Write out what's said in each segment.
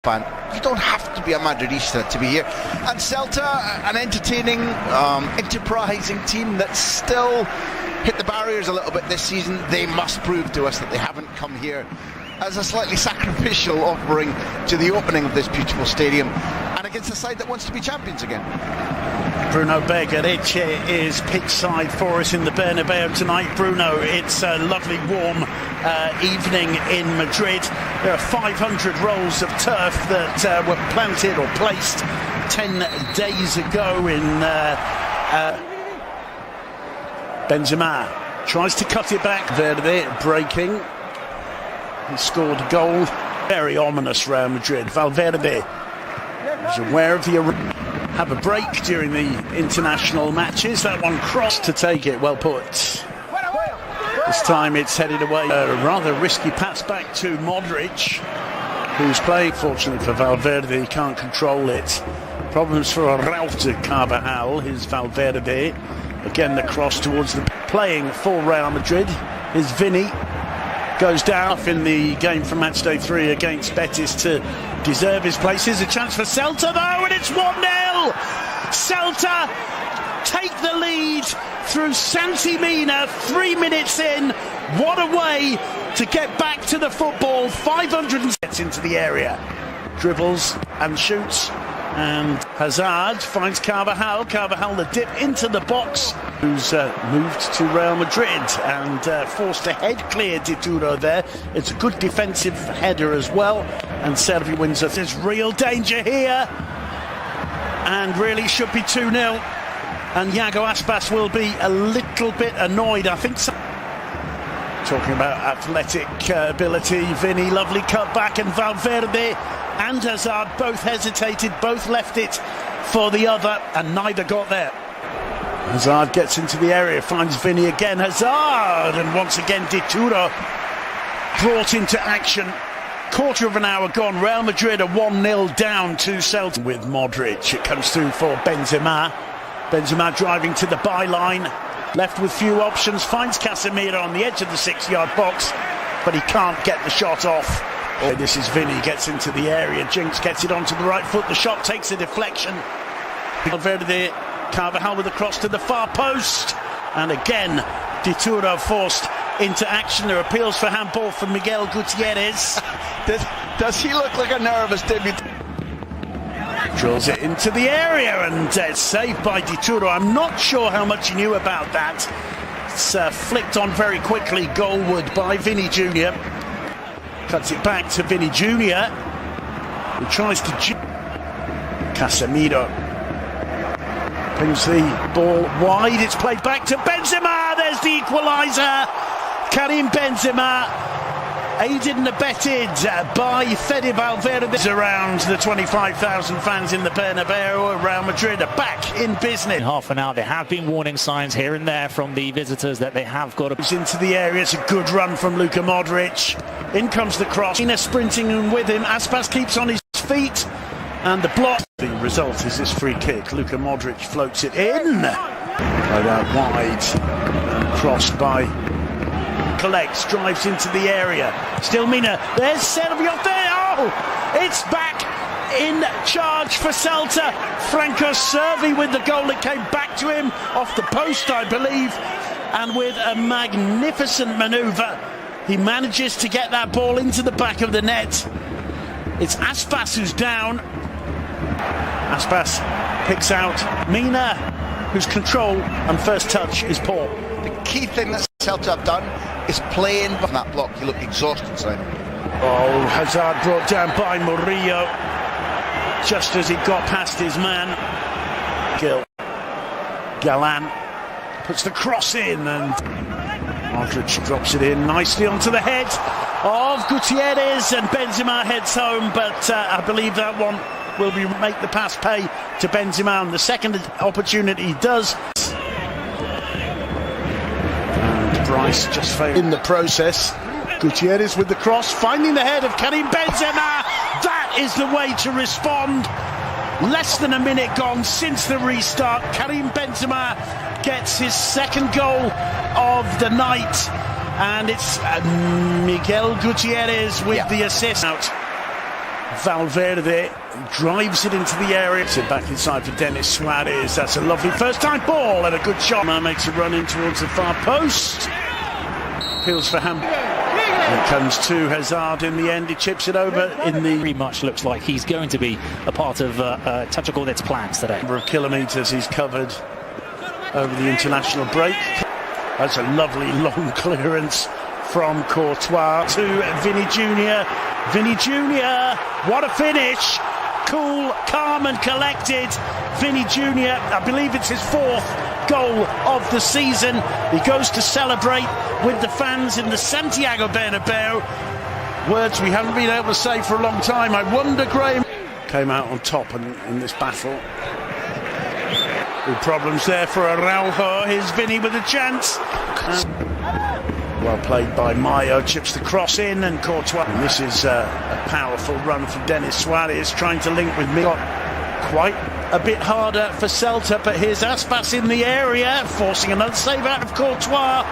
fan. You don't have to be a Madridista to be here. And Celta, an entertaining, enterprising team that's still hit the barriers a little bit this season. They must prove to us that they haven't come here as a slightly sacrificial offering to the opening of this beautiful stadium and against a side that wants to be champions again. Bruno Bergareche is pitch side for us in the Bernabeu tonight. Bruno, it's a lovely warm evening in Madrid. There are 500 rolls of turf that were planted or placed 10 days ago in Benzema tries to cut it back. Verde breaking. He scored a goal. Very ominous Real Madrid. Valverde was aware of the have a break during the international matches. That one crossed to take it. Well put. This time it's headed away. A rather risky pass back to Modric, who's playing. Fortunately for Valverde, he can't control it. Problems for Raúl de Carvajal. Here's Valverde. Again the cross towards the playing for Real Madrid. Is Vinny. Goes down in the game from match day 3 against Betis to deserve his place. Here's a chance for Celta though, and it's 1-0. Celta take the lead through Santi Mina 3 minutes in. What a way to get back to the football. 500 gets into the area, dribbles and shoots, and Hazard finds Carvajal. Carvajal the dip into the box, who's moved to Real Madrid and forced to head clear Dituro there. It's a good defensive header as well, and Servi wins it. There's real danger here, and really should be 2-0, and Iago Aspas will be a little bit annoyed, I think. Talking about athletic ability, Vinny, lovely cut back, and Valverde and Hazard both hesitated, both left it for the other, and neither got there. Hazard gets into the area, finds Vinny again, Hazard, and once again Dituro brought into action. Quarter of an hour gone, Real Madrid are 1-0 down to Celta with Modric. It comes through for Benzema. Benzema driving to the byline, left with few options, finds Casemiro on the edge of the 6-yard box, but he can't get the shot off. This is Vinny, gets into the area, Jinx gets it onto the right foot, the shot takes a deflection. Valverde, Carvajal with a cross to the far post, and again Dituro forced into action. There are appeals for handball from Miguel Gutierrez. Does he look like a nervous debutant? Drills it into the area, and it's saved by Dituro. I'm not sure how much he knew about that. It's flicked on very quickly goalward by Vinny Jr. Cuts it back to Vinny Jr., who tries to... Casemiro brings the ball wide. It's played back to Benzema. There's the equaliser. Karim Benzema, aided and abetted by Fede Valverde. Around the 25,000 fans in the Bernabeu. Real Madrid are back in business. In half an hour, there have been warning signs here and there from the visitors that they have got to... Into the area, it's a good run from Luka Modric. In comes the cross. Ina sprinting in with him. Aspas keeps on his feet, and the block. The result is this free kick. Luka Modric floats it in. Played out wide and crossed by... Collects, drives into the area. Still Mina. There's Servi off there. Oh, it's back in charge for Celta. Franco Servi with the goal. It came back to him off the post, I believe, and with a magnificent manoeuvre, he manages to get that ball into the back of the net. It's Aspas who's down. Aspas picks out Mina, whose control and first touch is poor. The key thing that Celta have done is playing behind that block. He looked exhausted, Simon. Oh, Hazard brought down by Murillo just as he got past his man. Galan puts the cross in, and Modric drops it in nicely onto the head of Gutierrez, and Benzema heads home, but I believe that one will make the pass pay to Benzema, and the second opportunity does. Bryce just failed in the process. Gutierrez with the cross, finding the head of Karim Benzema. That is the way to respond. Less than a minute gone since the restart. Karim Benzema gets his second goal of the night, and it's Miguel Gutierrez with the assist. Valverde drives it into the area. Sit back inside for Denis Suarez. That's a lovely first-time ball and a good shot. Makes a run in towards the far post. Appeals for Ham. It comes to Hazard in the end. He chips it over in the... Very much looks like he's going to be a part of Tactical's plans today. Number of kilometres he's covered over the international break. That's a lovely long clearance from Courtois to Vinny Jr. Vinny Jr. What a finish! Cool, calm and collected. Vinny Jr. I believe it's his 4th goal of the season. He goes to celebrate with the fans in the Santiago Bernabeu. Words we haven't been able to say for a long time. I wonder, Graham came out on top in this battle. No problems there for Araujo. Here's Vinny with a chance. Well played by Mayo, chips the cross in, and Courtois. And this is a powerful run from Denis Suarez, trying to link with Miguel. Quite a bit harder for Celta, but here's Aspas in the area, forcing another save out of Courtois.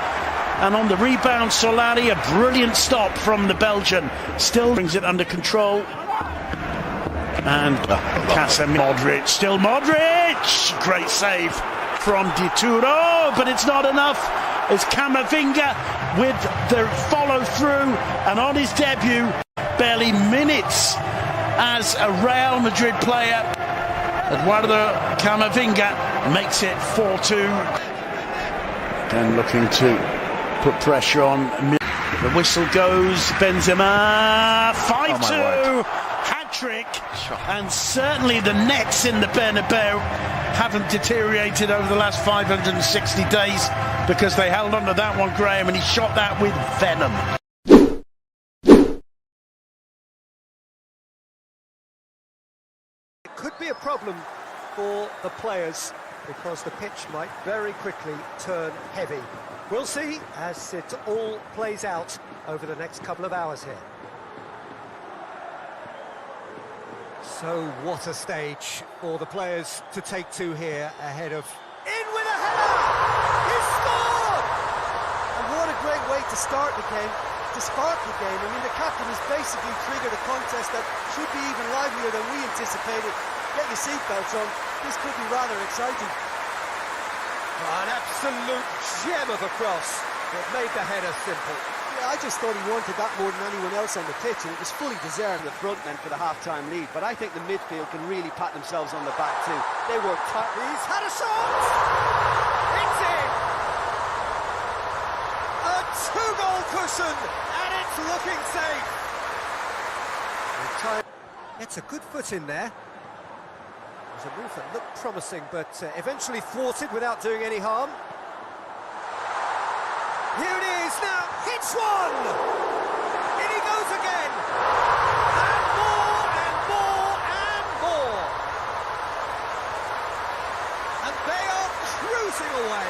And on the rebound, Solari, a brilliant stop from the Belgian. Still brings it under control. And Modric, still Modric! Great save from Dituro, but it's not enough. It's Camavinga with the follow-through, and on his debut, barely minutes as a Real Madrid player, Eduardo Camavinga makes it 4-2. Again looking to put pressure on. The whistle goes, Benzema, 5-2, hat-trick, and certainly the nets in the Bernabeu haven't deteriorated over the last 560 days, because they held on to that one, Graham, and he shot that with venom. It could be a problem for the players, because the pitch might very quickly turn heavy. We'll see as it all plays out over the next couple of hours here. So what a stage for the players to take to here ahead of... In with a header! He scored! And what a great way to start the game, to spark the game. I mean, the captain has basically triggered a contest that should be even livelier than we anticipated. Get your seatbelts on, this could be rather exciting. An absolute gem of a cross that made the header simple. Yeah, I just thought he wanted that more than anyone else on the pitch, and it was fully deserved. The front men for the half-time lead, but I think the midfield can really pat themselves on the back too. They work tight. He's had a shot! It's in! A 2-goal cushion, and it's looking safe. Gets a good foot in there. It was a move that looked promising, but eventually thwarted without doing any harm. Here it is now, hits one! In he goes again! And more, and more, and more! And they are cruising away.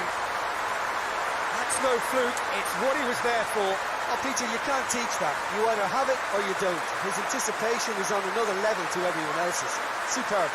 That's no fluke, it's what he was there for. Oh, Peter, you can't teach that. You either have it or you don't. His anticipation is on another level to everyone else's. Superb.